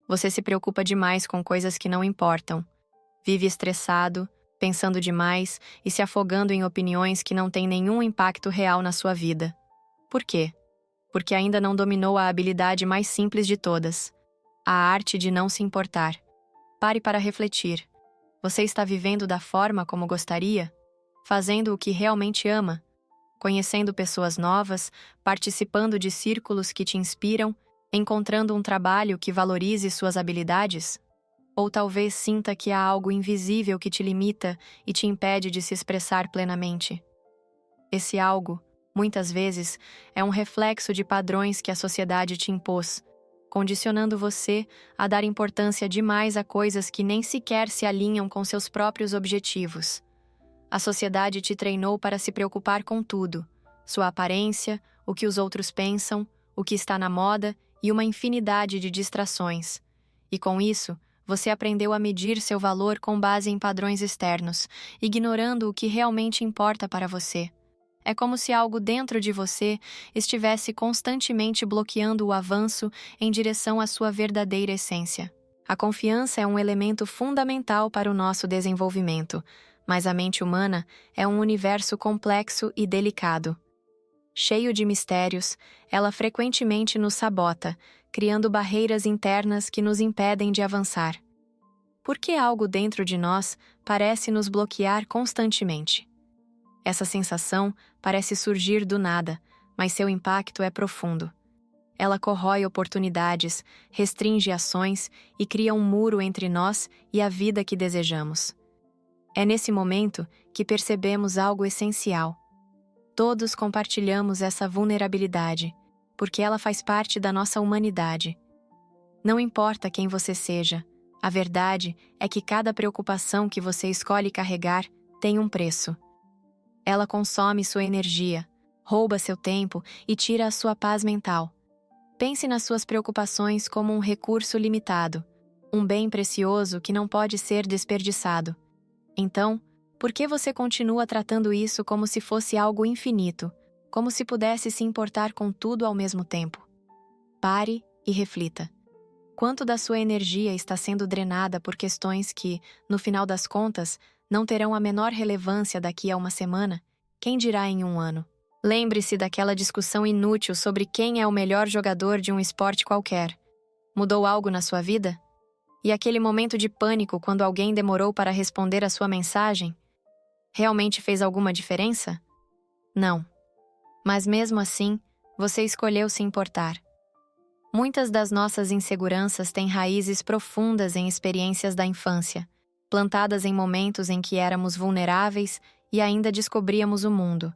Você se preocupa demais com coisas que não importam. Vive estressado, pensando demais e se afogando em opiniões que não têm nenhum impacto real na sua vida. Por quê? Porque ainda não dominou a habilidade mais simples de todas: a arte de não se importar. Pare para refletir. Você está vivendo da forma como gostaria? Fazendo o que realmente ama? Conhecendo pessoas novas, participando de círculos que te inspiram, encontrando um trabalho que valorize suas habilidades? Ou talvez sinta que há algo invisível que te limita e te impede de se expressar plenamente. Esse algo, muitas vezes, é um reflexo de padrões que a sociedade te impôs, condicionando você a dar importância demais a coisas que nem sequer se alinham com seus próprios objetivos. A sociedade te treinou para se preocupar com tudo: sua aparência, o que os outros pensam, o que está na moda e uma infinidade de distrações. E com isso, você aprendeu a medir seu valor com base em padrões externos, ignorando o que realmente importa para você. É como se algo dentro de você estivesse constantemente bloqueando o avanço em direção à sua verdadeira essência. A confiança é um elemento fundamental para o nosso desenvolvimento, mas a mente humana é um universo complexo e delicado. Cheio de mistérios, ela frequentemente nos sabota, criando barreiras internas que nos impedem de avançar. Por que algo dentro de nós parece nos bloquear constantemente? Essa sensação parece surgir do nada, mas seu impacto é profundo. Ela corrói oportunidades, restringe ações e cria um muro entre nós e a vida que desejamos. É nesse momento que percebemos algo essencial. Todos compartilhamos essa vulnerabilidade, porque ela faz parte da nossa humanidade. Não importa quem você seja, a verdade é que cada preocupação que você escolhe carregar tem um preço. Ela consome sua energia, rouba seu tempo e tira a sua paz mental. Pense nas suas preocupações como um recurso limitado, um bem precioso que não pode ser desperdiçado. Então, por que você continua tratando isso como se fosse algo infinito, como se pudesse se importar com tudo ao mesmo tempo? Pare e reflita. Quanto da sua energia está sendo drenada por questões que, no final das contas, não terão a menor relevância daqui a uma semana? Quem dirá em um ano? Lembre-se daquela discussão inútil sobre quem é o melhor jogador de um esporte qualquer. Mudou algo na sua vida? E aquele momento de pânico quando alguém demorou para responder a sua mensagem? Realmente fez alguma diferença? Não. Mas mesmo assim, você escolheu se importar. Muitas das nossas inseguranças têm raízes profundas em experiências da infância, plantadas em momentos em que éramos vulneráveis e ainda descobríamos o mundo.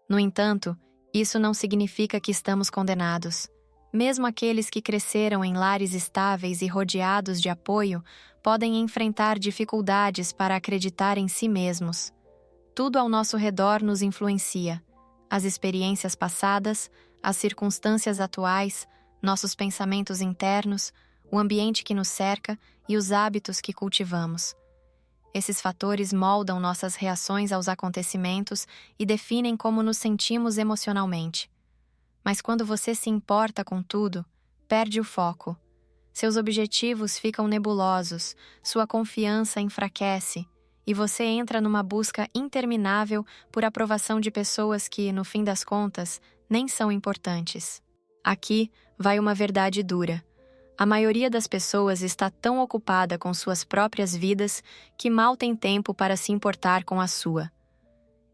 No entanto, isso não significa que estamos condenados. Mesmo aqueles que cresceram em lares estáveis e rodeados de apoio podem enfrentar dificuldades para acreditar em si mesmos. Tudo ao nosso redor nos influencia: as experiências passadas, as circunstâncias atuais, nossos pensamentos internos, o ambiente que nos cerca e os hábitos que cultivamos. Esses fatores moldam nossas reações aos acontecimentos e definem como nos sentimos emocionalmente. Mas quando você se importa com tudo, perde o foco. Seus objetivos ficam nebulosos, sua confiança enfraquece, e você entra numa busca interminável por aprovação de pessoas que, no fim das contas, nem são importantes. Aqui vai uma verdade dura. A maioria das pessoas está tão ocupada com suas próprias vidas que mal tem tempo para se importar com a sua.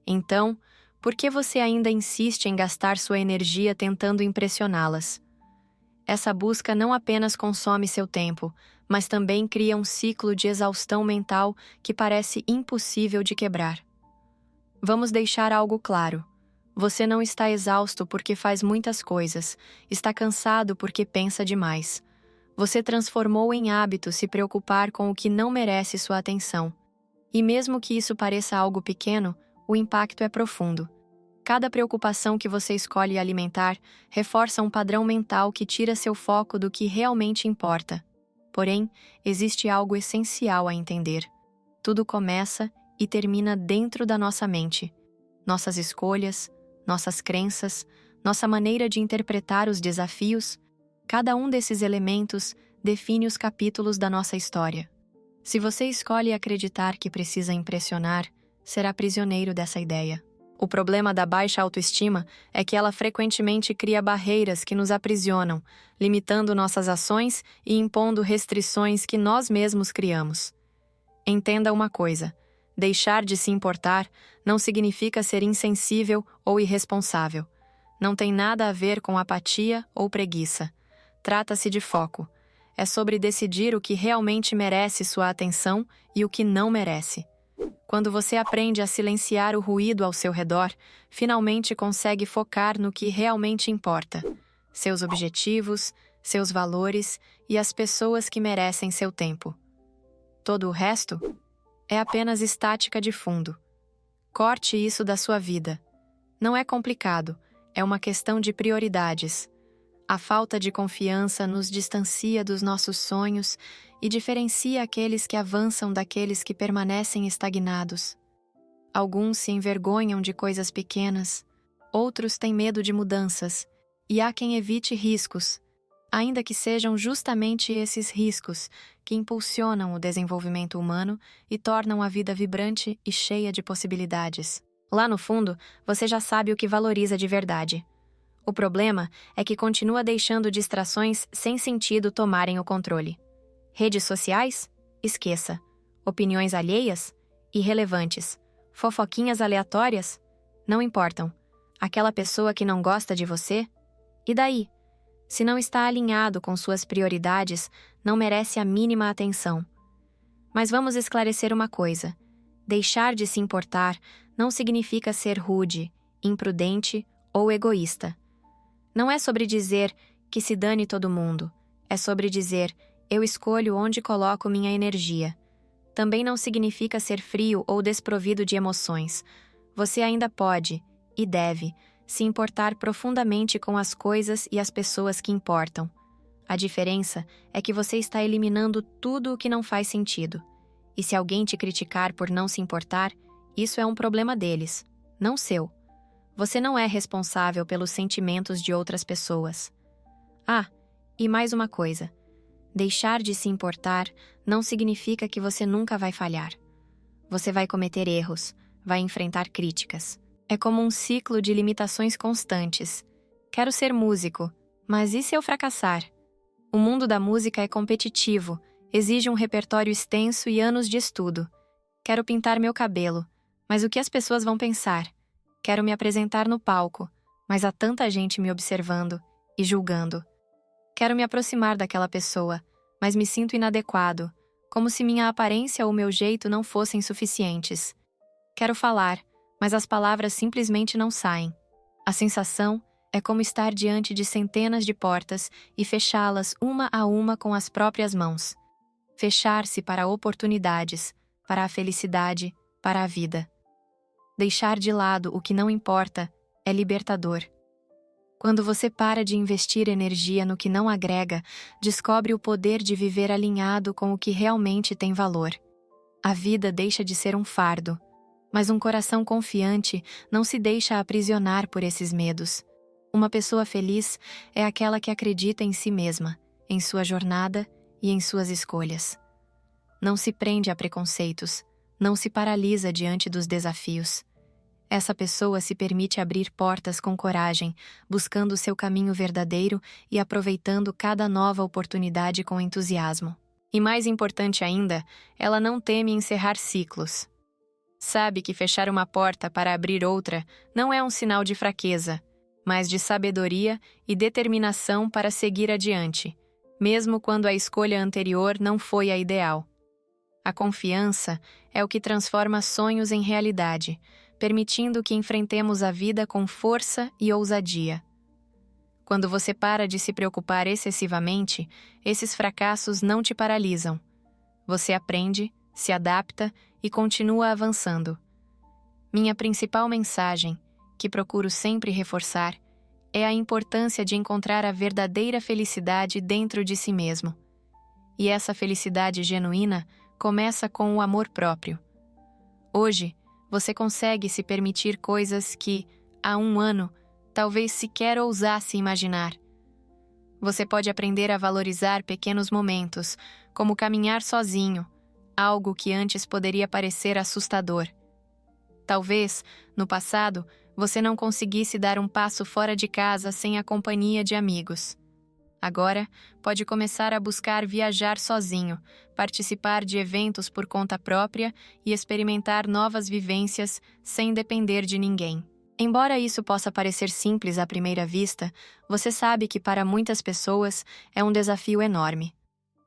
Então, por que você ainda insiste em gastar sua energia tentando impressioná-las? Essa busca não apenas consome seu tempo, mas também cria um ciclo de exaustão mental que parece impossível de quebrar. Vamos deixar algo claro. Você não está exausto porque faz muitas coisas, está cansado porque pensa demais. Você transformou em hábito se preocupar com o que não merece sua atenção. E mesmo que isso pareça algo pequeno, o impacto é profundo. Cada preocupação que você escolhe alimentar reforça um padrão mental que tira seu foco do que realmente importa. Porém, existe algo essencial a entender. Tudo começa e termina dentro da nossa mente. Nossas escolhas, nossas crenças, nossa maneira de interpretar os desafios, cada um desses elementos define os capítulos da nossa história. Se você escolhe acreditar que precisa impressionar, será prisioneiro dessa ideia. O problema da baixa autoestima é que ela frequentemente cria barreiras que nos aprisionam, limitando nossas ações e impondo restrições que nós mesmos criamos. Entenda uma coisa: deixar de se importar não significa ser insensível ou irresponsável. Não tem nada a ver com apatia ou preguiça. Trata-se de foco. É sobre decidir o que realmente merece sua atenção e o que não merece. Quando você aprende a silenciar o ruído ao seu redor, finalmente consegue focar no que realmente importa: seus objetivos, seus valores e as pessoas que merecem seu tempo. Todo o resto é apenas estática de fundo. Corte isso da sua vida. Não é complicado, é uma questão de prioridades. A falta de confiança nos distancia dos nossos sonhos e diferencia aqueles que avançam daqueles que permanecem estagnados. Alguns se envergonham de coisas pequenas, outros têm medo de mudanças, e há quem evite riscos, ainda que sejam justamente esses riscos que impulsionam o desenvolvimento humano e tornam a vida vibrante e cheia de possibilidades. Lá no fundo, você já sabe o que valoriza de verdade. O problema é que continua deixando distrações sem sentido tomarem o controle. Redes sociais? Esqueça. Opiniões alheias? Irrelevantes. Fofoquinhas aleatórias? Não importam. Aquela pessoa que não gosta de você? E daí? Se não está alinhado com suas prioridades, não merece a mínima atenção. Mas vamos esclarecer uma coisa: deixar de se importar não significa ser rude, imprudente ou egoísta. Não é sobre dizer que se dane todo mundo. É sobre dizer: eu escolho onde coloco minha energia. Também não significa ser frio ou desprovido de emoções. Você ainda pode, e deve, se importar profundamente com as coisas e as pessoas que importam. A diferença é que você está eliminando tudo o que não faz sentido. E se alguém te criticar por não se importar, isso é um problema deles, não seu. Você não é responsável pelos sentimentos de outras pessoas. Ah, e mais uma coisa: deixar de se importar não significa que você nunca vai falhar. Você vai cometer erros, vai enfrentar críticas. É como um ciclo de limitações constantes. Quero ser músico, mas e se eu fracassar? O mundo da música é competitivo, exige um repertório extenso e anos de estudo. Quero pintar meu cabelo, mas o que as pessoas vão pensar? Quero me apresentar no palco, mas há tanta gente me observando e julgando. Quero me aproximar daquela pessoa, mas me sinto inadequado, como se minha aparência ou meu jeito não fossem suficientes. Quero falar, mas as palavras simplesmente não saem. A sensação é como estar diante de centenas de portas e fechá-las uma a uma com as próprias mãos. Fechar-se para oportunidades, para a felicidade, para a vida. Deixar de lado o que não importa é libertador. Quando você para de investir energia no que não agrega, descobre o poder de viver alinhado com o que realmente tem valor. A vida deixa de ser um fardo, mas um coração confiante não se deixa aprisionar por esses medos. Uma pessoa feliz é aquela que acredita em si mesma, em sua jornada e em suas escolhas. Não se prende a preconceitos, não se paralisa diante dos desafios. Essa pessoa se permite abrir portas com coragem, buscando seu caminho verdadeiro e aproveitando cada nova oportunidade com entusiasmo. E mais importante ainda, ela não teme encerrar ciclos. Sabe que fechar uma porta para abrir outra não é um sinal de fraqueza, mas de sabedoria e determinação para seguir adiante, mesmo quando a escolha anterior não foi a ideal. A confiança é o que transforma sonhos em realidade, permitindo que enfrentemos a vida com força e ousadia. Quando você para de se preocupar excessivamente, esses fracassos não te paralisam. Você aprende, se adapta e continua avançando. Minha principal mensagem, que procuro sempre reforçar, é a importância de encontrar a verdadeira felicidade dentro de si mesmo. E essa felicidade genuína começa com o amor próprio. Hoje, você consegue se permitir coisas que, há um ano, talvez sequer ousasse imaginar. Você pode aprender a valorizar pequenos momentos, como caminhar sozinho, algo que antes poderia parecer assustador. Talvez, no passado, você não conseguisse dar um passo fora de casa sem a companhia de amigos. Agora, pode começar a buscar viajar sozinho, participar de eventos por conta própria e experimentar novas vivências sem depender de ninguém. Embora isso possa parecer simples à primeira vista, você sabe que para muitas pessoas é um desafio enorme.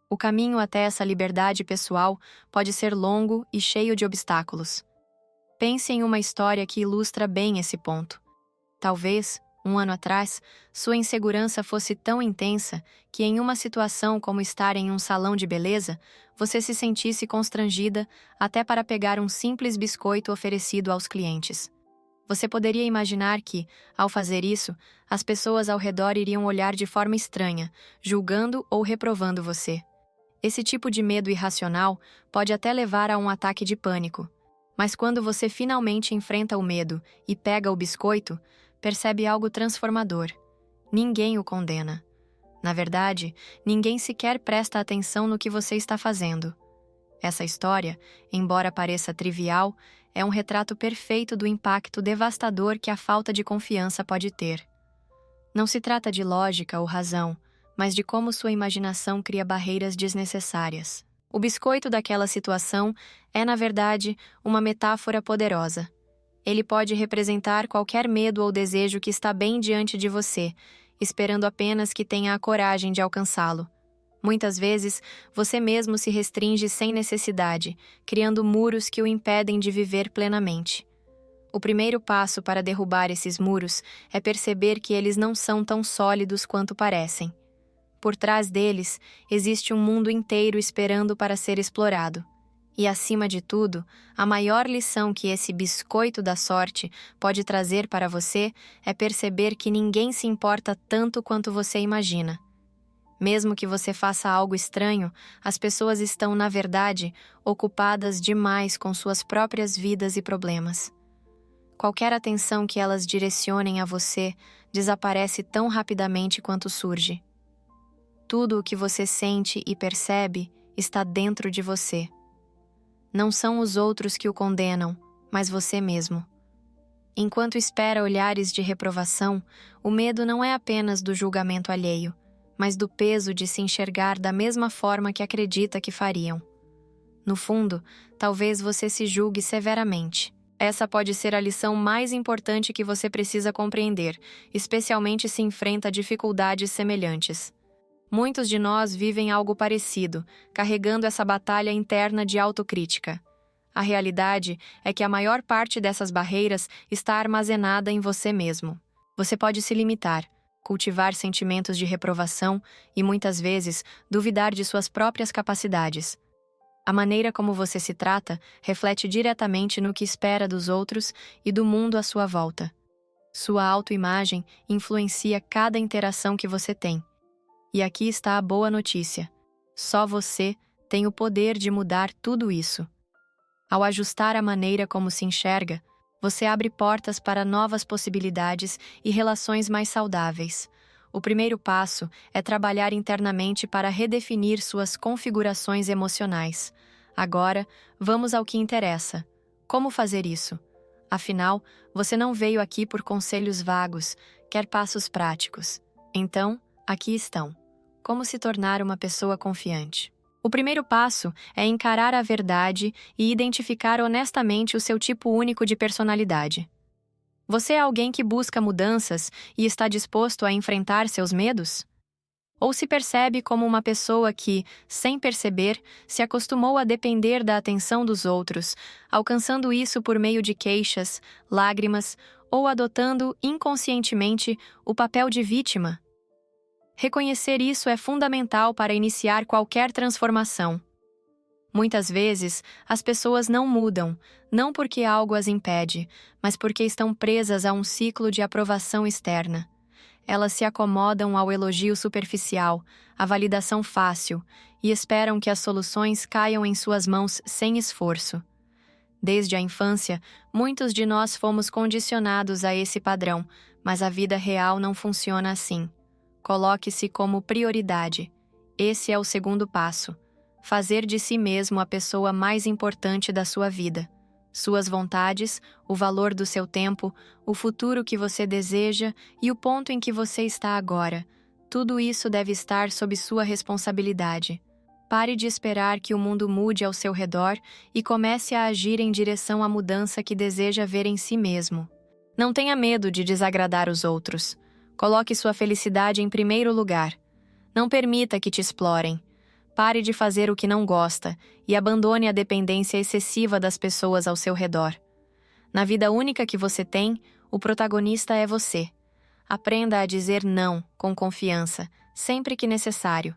O caminho até essa liberdade pessoal pode ser longo e cheio de obstáculos. Pense em uma história que ilustra bem esse ponto. Talvez, um ano atrás, sua insegurança fosse tão intensa que em uma situação como estar em um salão de beleza, você se sentisse constrangida até para pegar um simples biscoito oferecido aos clientes. Você poderia imaginar que, ao fazer isso, as pessoas ao redor iriam olhar de forma estranha, julgando ou reprovando você. Esse tipo de medo irracional pode até levar a um ataque de pânico. Mas quando você finalmente enfrenta o medo e pega o biscoito, percebe algo transformador. Ninguém o condena. Na verdade, ninguém sequer presta atenção no que você está fazendo. Essa história, embora pareça trivial, é um retrato perfeito do impacto devastador que a falta de confiança pode ter. Não se trata de lógica ou razão, mas de como sua imaginação cria barreiras desnecessárias. O biscoito daquela situação é, na verdade, uma metáfora poderosa. Ele pode representar qualquer medo ou desejo que está bem diante de você, esperando apenas que tenha a coragem de alcançá-lo. Muitas vezes, você mesmo se restringe sem necessidade, criando muros que o impedem de viver plenamente. O primeiro passo para derrubar esses muros é perceber que eles não são tão sólidos quanto parecem. Por trás deles, existe um mundo inteiro esperando para ser explorado. E, acima de tudo, a maior lição que esse biscoito da sorte pode trazer para você é perceber que ninguém se importa tanto quanto você imagina. Mesmo que você faça algo estranho, as pessoas estão, na verdade, ocupadas demais com suas próprias vidas e problemas. Qualquer atenção que elas direcionem a você desaparece tão rapidamente quanto surge. Tudo o que você sente e percebe está dentro de você. Não são os outros que o condenam, mas você mesmo. Enquanto espera olhares de reprovação, o medo não é apenas do julgamento alheio, mas do peso de se enxergar da mesma forma que acredita que fariam. No fundo, talvez você se julgue severamente. Essa pode ser a lição mais importante que você precisa compreender, especialmente se enfrenta dificuldades semelhantes. Muitos de nós vivem algo parecido, carregando essa batalha interna de autocrítica. A realidade é que a maior parte dessas barreiras está armazenada em você mesmo. Você pode se limitar, cultivar sentimentos de reprovação e, muitas vezes, duvidar de suas próprias capacidades. A maneira como você se trata reflete diretamente no que espera dos outros e do mundo à sua volta. Sua autoimagem influencia cada interação que você tem. E aqui está a boa notícia. Só você tem o poder de mudar tudo isso. Ao ajustar a maneira como se enxerga, você abre portas para novas possibilidades e relações mais saudáveis. O primeiro passo é trabalhar internamente para redefinir suas configurações emocionais. Agora, vamos ao que interessa. Como fazer isso? Afinal, você não veio aqui por conselhos vagos, quer passos práticos. Então, aqui estão. Como se tornar uma pessoa confiante? O primeiro passo é encarar a verdade e identificar honestamente o seu tipo único de personalidade. Você é alguém que busca mudanças e está disposto a enfrentar seus medos? Ou se percebe como uma pessoa que, sem perceber, se acostumou a depender da atenção dos outros, alcançando isso por meio de queixas, lágrimas ou adotando inconscientemente o papel de vítima? Reconhecer isso é fundamental para iniciar qualquer transformação. Muitas vezes, as pessoas não mudam, não porque algo as impede, mas porque estão presas a um ciclo de aprovação externa. Elas se acomodam ao elogio superficial, à validação fácil, e esperam que as soluções caiam em suas mãos sem esforço. Desde a infância, muitos de nós fomos condicionados a esse padrão, mas a vida real não funciona assim. Coloque-se como prioridade. Esse é o segundo passo. Fazer de si mesmo a pessoa mais importante da sua vida. Suas vontades, o valor do seu tempo, o futuro que você deseja e o ponto em que você está agora. Tudo isso deve estar sob sua responsabilidade. Pare de esperar que o mundo mude ao seu redor e comece a agir em direção à mudança que deseja ver em si mesmo. Não tenha medo de desagradar os outros. Coloque sua felicidade em primeiro lugar. Não permita que te explorem. Pare de fazer o que não gosta e abandone a dependência excessiva das pessoas ao seu redor. Na vida única que você tem, o protagonista é você. Aprenda a dizer não com confiança, sempre que necessário.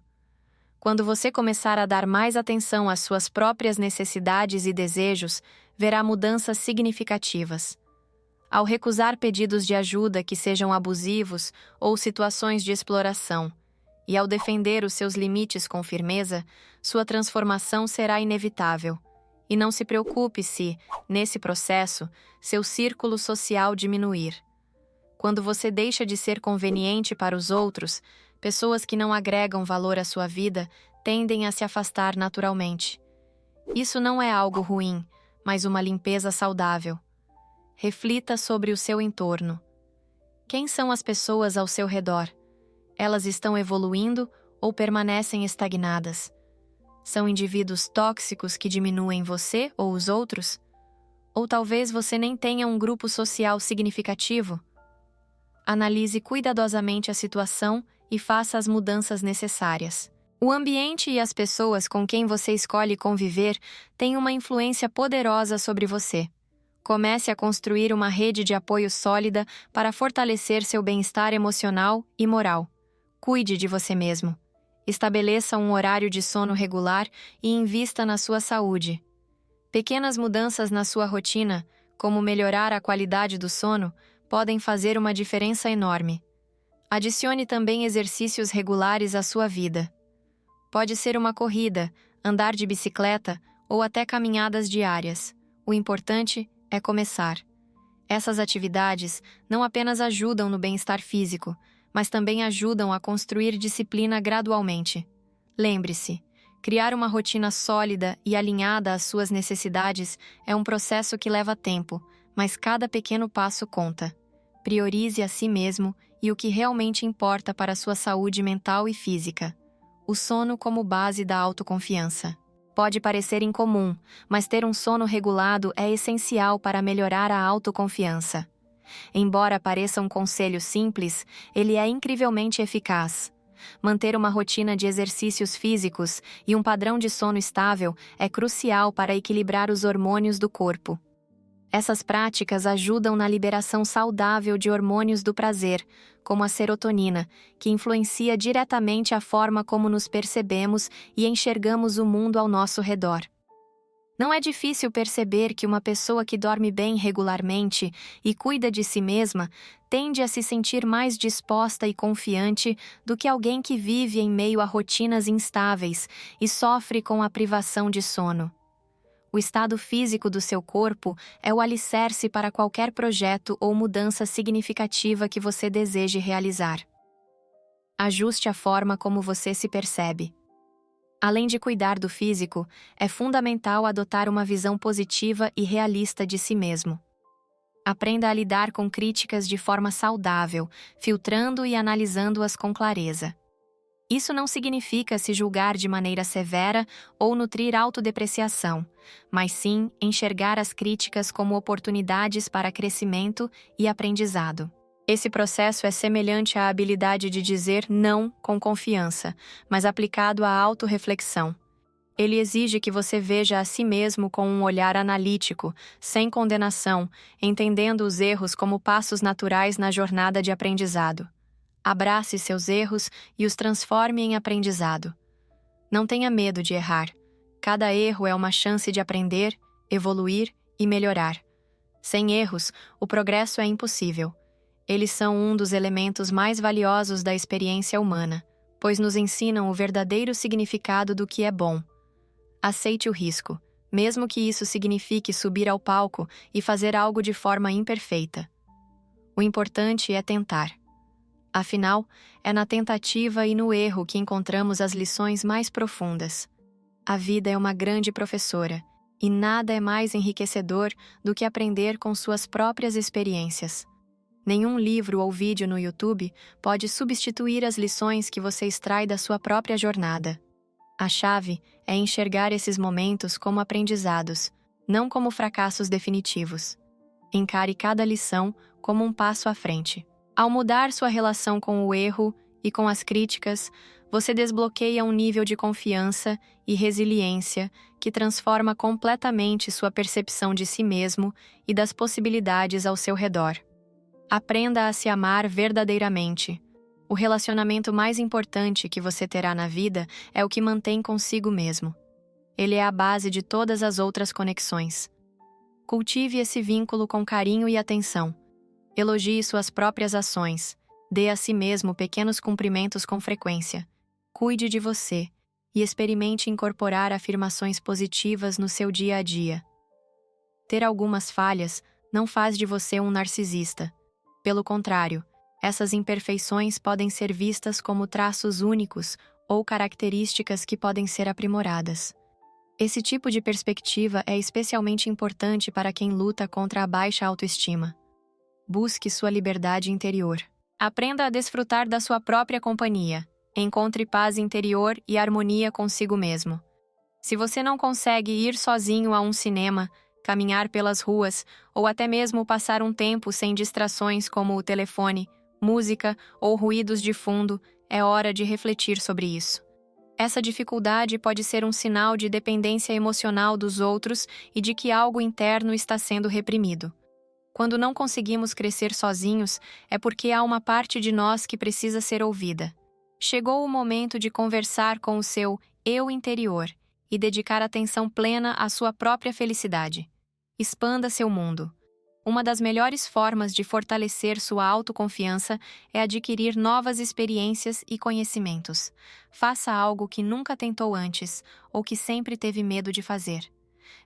Quando você começar a dar mais atenção às suas próprias necessidades e desejos, verá mudanças significativas. Ao recusar pedidos de ajuda que sejam abusivos ou situações de exploração, e ao defender os seus limites com firmeza, sua transformação será inevitável. E não se preocupe se, nesse processo, seu círculo social diminuir. Quando você deixa de ser conveniente para os outros, pessoas que não agregam valor à sua vida tendem a se afastar naturalmente. Isso não é algo ruim, mas uma limpeza saudável. Reflita sobre o seu entorno. Quem são as pessoas ao seu redor? Elas estão evoluindo ou permanecem estagnadas? São indivíduos tóxicos que diminuem você ou os outros? Ou talvez você nem tenha um grupo social significativo? Analise cuidadosamente a situação e faça as mudanças necessárias. O ambiente e as pessoas com quem você escolhe conviver têm uma influência poderosa sobre você. Comece a construir uma rede de apoio sólida para fortalecer seu bem-estar emocional e moral. Cuide de você mesmo. Estabeleça um horário de sono regular e invista na sua saúde. Pequenas mudanças na sua rotina, como melhorar a qualidade do sono, podem fazer uma diferença enorme. Adicione também exercícios regulares à sua vida. Pode ser uma corrida, andar de bicicleta ou até caminhadas diárias. O importante é começar. Essas atividades não apenas ajudam no bem-estar físico, mas também ajudam a construir disciplina gradualmente. Lembre-se, criar uma rotina sólida e alinhada às suas necessidades é um processo que leva tempo, mas cada pequeno passo conta. Priorize a si mesmo e o que realmente importa para a sua saúde mental e física. O sono como base da autoconfiança. Pode parecer incomum, mas ter um sono regulado é essencial para melhorar a autoconfiança. Embora pareça um conselho simples, ele é incrivelmente eficaz. Manter uma rotina de exercícios físicos e um padrão de sono estável é crucial para equilibrar os hormônios do corpo. Essas práticas ajudam na liberação saudável de hormônios do prazer, como a serotonina, que influencia diretamente a forma como nos percebemos e enxergamos o mundo ao nosso redor. Não é difícil perceber que uma pessoa que dorme bem regularmente e cuida de si mesma tende a se sentir mais disposta e confiante do que alguém que vive em meio a rotinas instáveis e sofre com a privação de sono. O estado físico do seu corpo é o alicerce para qualquer projeto ou mudança significativa que você deseje realizar. Ajuste a forma como você se percebe. Além de cuidar do físico, é fundamental adotar uma visão positiva e realista de si mesmo. Aprenda a lidar com críticas de forma saudável, filtrando e analisando-as com clareza. Isso não significa se julgar de maneira severa ou nutrir autodepreciação, mas sim enxergar as críticas como oportunidades para crescimento e aprendizado. Esse processo é semelhante à habilidade de dizer não com confiança, mas aplicado à autorreflexão. Ele exige que você veja a si mesmo com um olhar analítico, sem condenação, entendendo os erros como passos naturais na jornada de aprendizado. Abrace seus erros e os transforme em aprendizado. Não tenha medo de errar. Cada erro é uma chance de aprender, evoluir e melhorar. Sem erros, o progresso é impossível. Eles são um dos elementos mais valiosos da experiência humana, pois nos ensinam o verdadeiro significado do que é bom. Aceite o risco, mesmo que isso signifique subir ao palco e fazer algo de forma imperfeita. O importante é tentar. Afinal, é na tentativa e no erro que encontramos as lições mais profundas. A vida é uma grande professora, e nada é mais enriquecedor do que aprender com suas próprias experiências. Nenhum livro ou vídeo no YouTube pode substituir as lições que você extrai da sua própria jornada. A chave é enxergar esses momentos como aprendizados, não como fracassos definitivos. Encare cada lição como um passo à frente. Ao mudar sua relação com o erro e com as críticas, você desbloqueia um nível de confiança e resiliência que transforma completamente sua percepção de si mesmo e das possibilidades ao seu redor. Aprenda a se amar verdadeiramente. O relacionamento mais importante que você terá na vida é o que mantém consigo mesmo. Ele é a base de todas as outras conexões. Cultive esse vínculo com carinho e atenção. Elogie suas próprias ações. Dê a si mesmo pequenos cumprimentos com frequência. Cuide de você e experimente incorporar afirmações positivas no seu dia a dia. Ter algumas falhas não faz de você um narcisista. Pelo contrário, essas imperfeições podem ser vistas como traços únicos ou características que podem ser aprimoradas. Esse tipo de perspectiva é especialmente importante para quem luta contra a baixa autoestima. Busque sua liberdade interior. Aprenda a desfrutar da sua própria companhia. Encontre paz interior e harmonia consigo mesmo. Se você não consegue ir sozinho a um cinema, caminhar pelas ruas ou até mesmo passar um tempo sem distrações como o telefone, música ou ruídos de fundo, é hora de refletir sobre isso. Essa dificuldade pode ser um sinal de dependência emocional dos outros e de que algo interno está sendo reprimido. Quando não conseguimos crescer sozinhos, é porque há uma parte de nós que precisa ser ouvida. Chegou o momento de conversar com o seu eu interior e dedicar atenção plena à sua própria felicidade. Expanda seu mundo. Uma das melhores formas de fortalecer sua autoconfiança é adquirir novas experiências e conhecimentos. Faça algo que nunca tentou antes ou que sempre teve medo de fazer.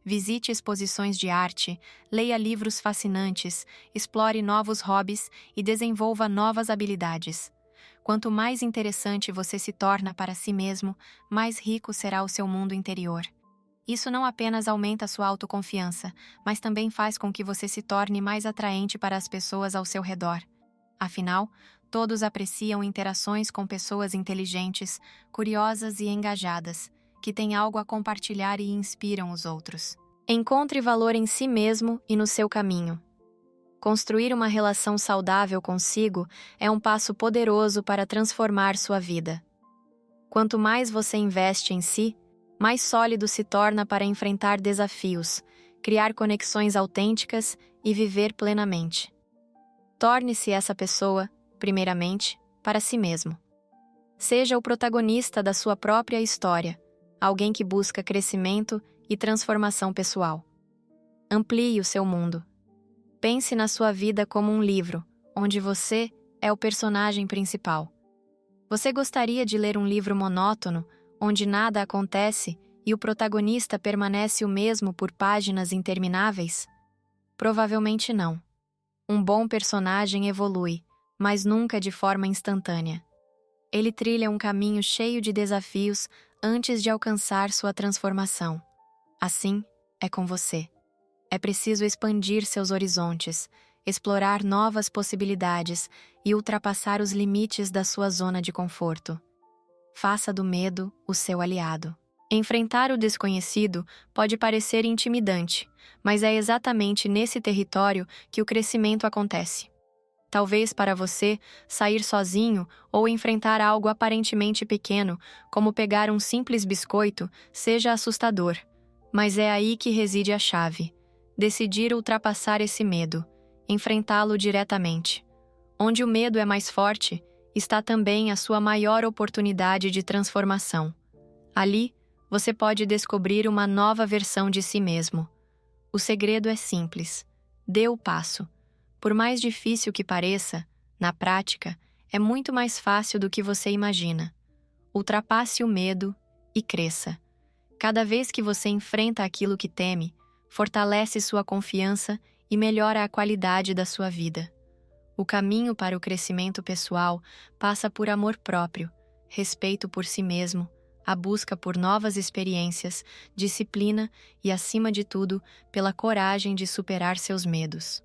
Visite exposições de arte, leia livros fascinantes, explore novos hobbies e desenvolva novas habilidades. Quanto mais interessante você se torna para si mesmo, mais rico será o seu mundo interior. Isso não apenas aumenta sua autoconfiança, mas também faz com que você se torne mais atraente para as pessoas ao seu redor. Afinal, todos apreciam interações com pessoas inteligentes, curiosas e engajadas, que têm algo a compartilhar e inspiram os outros. Encontre valor em si mesmo e no seu caminho. Construir uma relação saudável consigo é um passo poderoso para transformar sua vida. Quanto mais você investe em si, mais sólido se torna para enfrentar desafios, criar conexões autênticas e viver plenamente. Torne-se essa pessoa, primeiramente, para si mesmo. Seja o protagonista da sua própria história, alguém que busca crescimento e transformação pessoal. Amplie o seu mundo. Pense na sua vida como um livro, onde você é o personagem principal. Você gostaria de ler um livro monótono, onde nada acontece e o protagonista permanece o mesmo por páginas intermináveis? Provavelmente não. Um bom personagem evolui, mas nunca de forma instantânea. Ele trilha um caminho cheio de desafios antes de alcançar sua transformação. Assim, é com você. É preciso expandir seus horizontes, explorar novas possibilidades e ultrapassar os limites da sua zona de conforto. Faça do medo o seu aliado. Enfrentar o desconhecido pode parecer intimidante, mas é exatamente nesse território que o crescimento acontece. Talvez para você, sair sozinho ou enfrentar algo aparentemente pequeno, como pegar um simples biscoito, seja assustador, mas é aí que reside a chave. Decidir ultrapassar esse medo, enfrentá-lo diretamente. Onde o medo é mais forte, está também a sua maior oportunidade de transformação. Ali, você pode descobrir uma nova versão de si mesmo. O segredo é simples. Dê o passo. Por mais difícil que pareça, na prática, é muito mais fácil do que você imagina. Ultrapasse o medo e cresça. Cada vez que você enfrenta aquilo que teme, fortalece sua confiança e melhora a qualidade da sua vida. O caminho para o crescimento pessoal passa por amor próprio, respeito por si mesmo, a busca por novas experiências, disciplina e, acima de tudo, pela coragem de superar seus medos.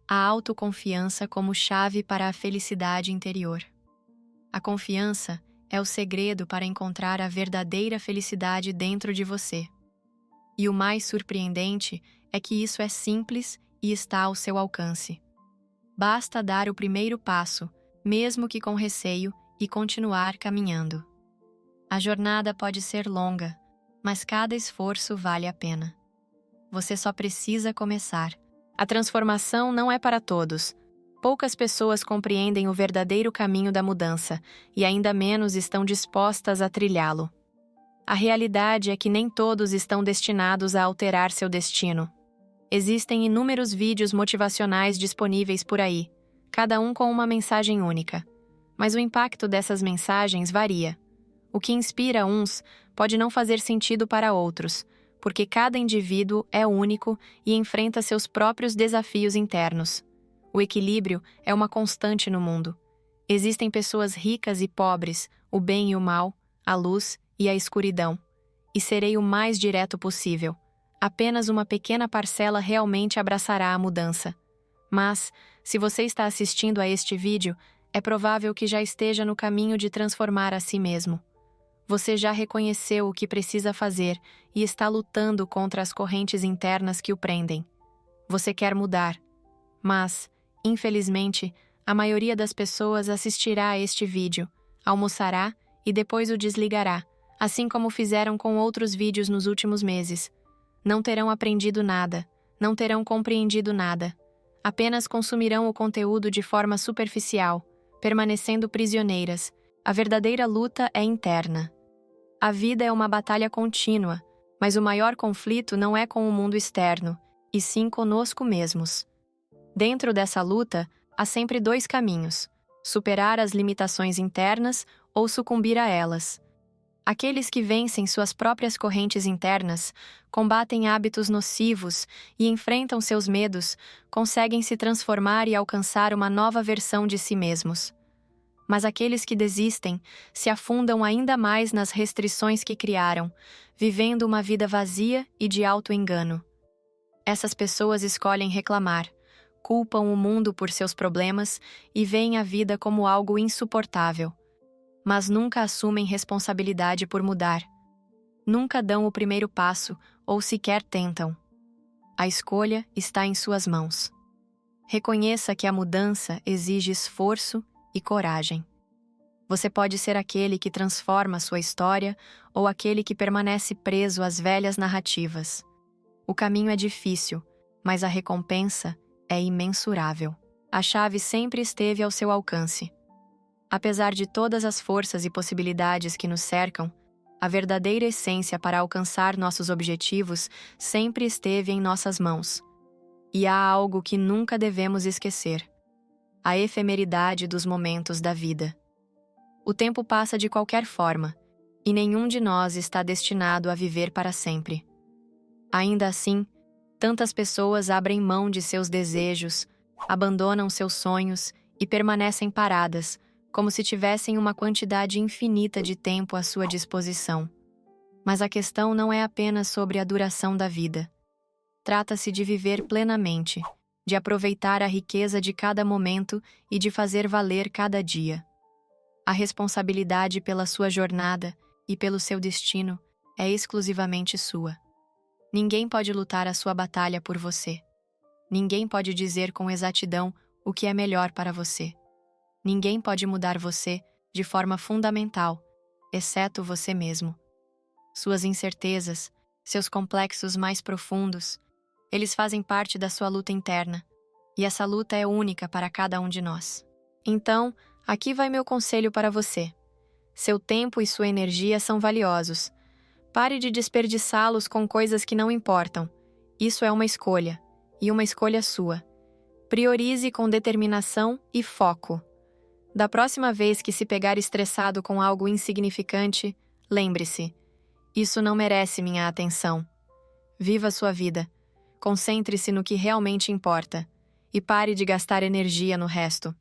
A autoconfiança como chave para a felicidade interior. A confiança é o segredo para encontrar a verdadeira felicidade dentro de você. E o mais surpreendente é que isso é simples e está ao seu alcance. Basta dar o primeiro passo, mesmo que com receio, e continuar caminhando. A jornada pode ser longa, mas cada esforço vale a pena. Você só precisa começar. A transformação não é para todos. Poucas pessoas compreendem o verdadeiro caminho da mudança e ainda menos estão dispostas a trilhá-lo. A realidade é que nem todos estão destinados a alterar seu destino. Existem inúmeros vídeos motivacionais disponíveis por aí, cada um com uma mensagem única. Mas o impacto dessas mensagens varia. O que inspira uns pode não fazer sentido para outros, porque cada indivíduo é único e enfrenta seus próprios desafios internos. O equilíbrio é uma constante no mundo. Existem pessoas ricas e pobres, o bem e o mal, a luz e a escuridão. E serei o mais direto possível. Apenas uma pequena parcela realmente abraçará a mudança. Mas, se você está assistindo a este vídeo, é provável que já esteja no caminho de transformar a si mesmo. Você já reconheceu o que precisa fazer e está lutando contra as correntes internas que o prendem. Você quer mudar, mas, infelizmente, a maioria das pessoas assistirá a este vídeo, almoçará e depois o desligará, assim como fizeram com outros vídeos nos últimos meses. Não terão aprendido nada, não terão compreendido nada. Apenas consumirão o conteúdo de forma superficial, permanecendo prisioneiras. A verdadeira luta é interna. A vida é uma batalha contínua, mas o maior conflito não é com o mundo externo, e sim conosco mesmos. Dentro dessa luta, há sempre dois caminhos: superar as limitações internas ou sucumbir a elas. Aqueles que vencem suas próprias correntes internas, combatem hábitos nocivos e enfrentam seus medos, conseguem se transformar e alcançar uma nova versão de si mesmos. Mas aqueles que desistem se afundam ainda mais nas restrições que criaram, vivendo uma vida vazia e de auto-engano. Essas pessoas escolhem reclamar, culpam o mundo por seus problemas e veem a vida como algo insuportável. Mas nunca assumem responsabilidade por mudar. Nunca dão o primeiro passo ou sequer tentam. A escolha está em suas mãos. Reconheça que a mudança exige esforço e coragem. Você pode ser aquele que transforma sua história ou aquele que permanece preso às velhas narrativas. O caminho é difícil, mas a recompensa é imensurável. A chave sempre esteve ao seu alcance. Apesar de todas as forças e possibilidades que nos cercam, a verdadeira essência para alcançar nossos objetivos sempre esteve em nossas mãos. E há algo que nunca devemos esquecer: a efemeridade dos momentos da vida. O tempo passa de qualquer forma, e nenhum de nós está destinado a viver para sempre. Ainda assim, tantas pessoas abrem mão de seus desejos, abandonam seus sonhos e permanecem paradas, como se tivessem uma quantidade infinita de tempo à sua disposição. Mas a questão não é apenas sobre a duração da vida. Trata-se de viver plenamente, de aproveitar a riqueza de cada momento e de fazer valer cada dia. A responsabilidade pela sua jornada e pelo seu destino é exclusivamente sua. Ninguém pode lutar a sua batalha por você. Ninguém pode dizer com exatidão o que é melhor para você. Ninguém pode mudar você de forma fundamental, exceto você mesmo. Suas incertezas, seus complexos mais profundos, eles fazem parte da sua luta interna, e essa luta é única para cada um de nós. Então, aqui vai meu conselho para você. Seu tempo e sua energia são valiosos. Pare de desperdiçá-los com coisas que não importam. Isso é uma escolha, e uma escolha sua. Priorize com determinação e foco. Da próxima vez que se pegar estressado com algo insignificante, lembre-se: isso não merece minha atenção. Viva sua vida. Concentre-se no que realmente importa. e pare de gastar energia no resto.